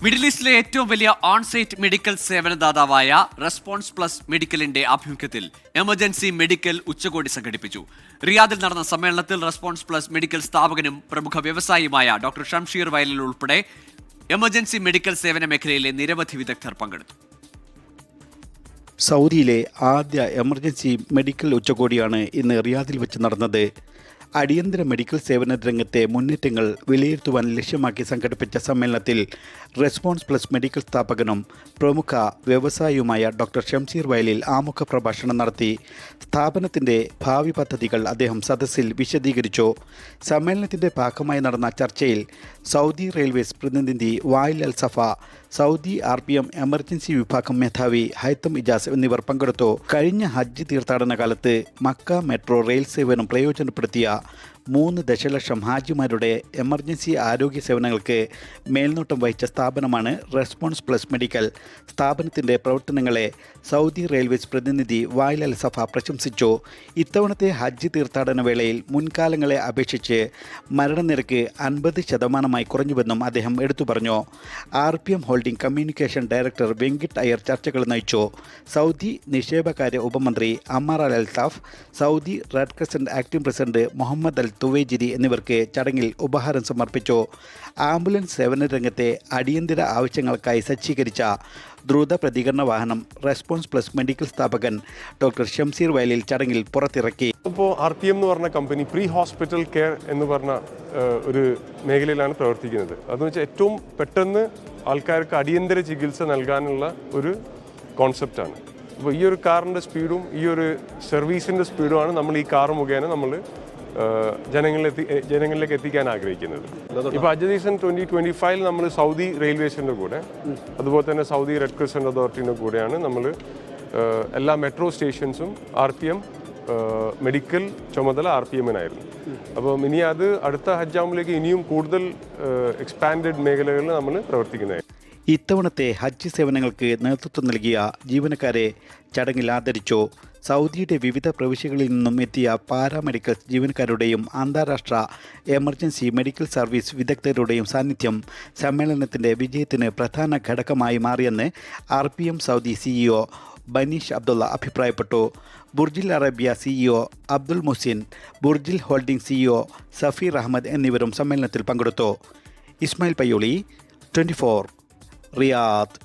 Middle ഈസ്റ്റിലെ ഏറ്റവും വലിയ onsite medical സേവനദാതാവായ response plus മെഡിക്കലിന്റെ ആഭിമുഖ്യത്തിൽ എമർജൻസി മെഡിക്കൽ ഉച്ചകോടി സംഘടിപ്പിച്ചു. റിയാദിൽ നടന്ന സമ്മേളനത്തിൽ റെസ്പോൺസ് പ്ലസ് മെഡിക്കൽ സ്ഥാപകനും പ്രമുഖ വ്യവസായിയുമായ ഡോക്ടർ ഷംഷീർ വയലിൽ ഉൾപ്പെടെ എമർജൻസി മെഡിക്കൽ സേവന മേഖലയിലെ നിരവധി വിദഗ്ധർ പങ്കെടുത്തു. സൗദിയിലെ ആദ്യ എമർജൻസി മെഡിക്കൽ ഉച്ചകോടിയാണ് ഇന്ന് റിയാദിൽ വെച്ച് നടന്നത്. അടിയന്തര മെഡിക്കൽ സേവന രംഗത്തെ മുന്നേറ്റങ്ങൾ വിലയിരുത്തുവാൻ ലക്ഷ്യമാക്കി സംഘടിപ്പിച്ച സമ്മേളനത്തിൽ റെസ്പോൺസ് പ്ലസ് മെഡിക്കൽ സ്ഥാപകനും പ്രമുഖ വ്യവസായിയുമായ ഡോക്ടർ ഷംഷീർ വയലിൽ ആമുഖ പ്രഭാഷണം നടത്തി. സ്ഥാപനത്തിൻ്റെ ഭാവി പദ്ധതികൾ അദ്ദേഹം സദസ്സിൽ വിശദീകരിച്ചു. സമ്മേളനത്തിൻ്റെ ഭാഗമായി നടന്ന ചർച്ചയിൽ സൗദി റെയിൽവേസ് പ്രതിനിധി വായിൽ അൽ സഫ, സൗദി RPM എമർജൻസി വിഭാഗം മേധാവി ഹൈത്തം ഇജാസ് എന്നിവർ പങ്കെടുത്തു. കഴിഞ്ഞ ഹജ്ജ് തീർത്ഥാടന കാലത്ത് മക്ക മെട്രോ റെയിൽ സേവനം പ്രയോജനപ്പെടുത്തിയ 3 ദശലക്ഷം ഹാജിമാരുടെ എമർജൻസി ആരോഗ്യ സേവനങ്ങൾക്ക് മേൽനോട്ടം വഹിച്ച സ്ഥാപനമാണ് റെസ്പോൺസ് പ്ലസ് മെഡിക്കൽ. സ്ഥാപനത്തിൻ്റെ പ്രവർത്തനങ്ങളെ സൗദി റെയിൽവേസ് പ്രതിനിധി വായിൽ അൽ സഫ പ്രശംസിച്ചു. ഇത്തവണത്തെ ഹജ്ജ് തീർത്ഥാടന വേളയിൽ മുൻകാലങ്ങളെ അപേക്ഷിച്ച് മരണനിരക്ക് 50% കുറഞ്ഞുവെന്നും അദ്ദേഹം എടുത്തു പറഞ്ഞു. RPM holding communication director Venkit Iyer ചർച്ചകൾ നയിച്ചു. സൗദി നിക്ഷേപകാര്യ ഉപമന്ത്രി Ammar al Althaf, Saudi red crescent acting president Muhammad al Tuwaijri എന്നിവർക്ക് ചടങ്ങിൽ ഉപഹാരം സമർപ്പിച്ചു. ആംബുലൻസ് സേവന രംഗത്തെ അടിയന്തര ആവശ്യങ്ങൾക്കായി സജ്ജീകരിച്ച ദ്രുത പ്രതികരണ വാഹനം റെസ്പോൺസ് പ്ലസ് മെഡിക്കൽ സ്ഥാപകൻ ഡോക്ടർ ഷംഷീർ വയലിൽ ചടങ്ങിൽ പുറത്തിറക്കി. ഇപ്പോൾ RPM എന്ന് പറഞ്ഞ കമ്പനി പ്രീ ഹോസ്പിറ്റൽ കെയർ എന്ന് പറഞ്ഞ ഒരു മേഖലയിലാണ് പ്രവർത്തിക്കുന്നത്. അതെന്ന് വെച്ചാൽ ഏറ്റവും പെട്ടെന്ന് ആൾക്കാർക്ക് അടിയന്തര ചികിത്സ നൽകാനുള്ള ഒരു കോൺസെപ്റ്റാണ്. അപ്പോൾ ഈ ഒരു കാറിൻ്റെ സ്പീഡും ഈ ഒരു സർവീസിൻ്റെ സ്പീഡുമാണ് നമ്മൾ ഈ കാർ മുഖേന നമ്മൾ ജനങ്ങളിലേക്ക് എത്തിക്കാൻ ആഗ്രഹിക്കുന്നത്. ഇപ്പോൾ ഹജ്ജ് സീസൺ 2025 നമ്മൾ സൗദി റെയിൽവേസിൻ്റെ കൂടെ അതുപോലെ തന്നെ സൗദി റെഡ് ക്രസന്റ് അതോറിറ്റിൻ്റെ കൂടെയാണ് നമ്മൾ എല്ലാ മെട്രോ സ്റ്റേഷൻസും RPM മെഡിക്കൽ ചുമതല RPM-നായിരുന്നു. അപ്പം ഇനി അത് അടുത്ത ഹജ്ജാകുമ്പോഴേക്ക് ഇനിയും കൂടുതൽ എക്സ്പാൻഡഡ് മേഖലകളിൽ നമ്മൾ പ്രവർത്തിക്കുന്നതായിരുന്നു. ഇത്തവണത്തെ ഹജ്ജ് സേവനങ്ങൾക്ക് നേതൃത്വം നൽകിയ ജീവനക്കാരെ ചടങ്ങിൽ ആദരിച്ചു. സൗദിയുടെ വിവിധ പ്രവിശ്യകളിൽ നിന്നും എത്തിയ പാരാമെഡിക്കൽ ജീവനക്കാരുടെയും അന്താരാഷ്ട്ര എമർജൻസി മെഡിക്കൽ സർവീസ് വിദഗ്ധരുടെയും സാന്നിധ്യം സമ്മേളനത്തിൻ്റെ വിജയത്തിന് പ്രധാന ഘടകമായി മാറിയെന്ന് RPM Saudi CEO Banish Abdullah അഭിപ്രായപ്പെട്ടു. Burjeel Arabia CEO Abdul Muhsin, Burjeel holding CEO Safeer Ahmed എന്നിവരും സമ്മേളനത്തിൽ പങ്കെടുത്തു. ഇസ്മായിൽ പയ്യോളി, 24 റിയാദ്.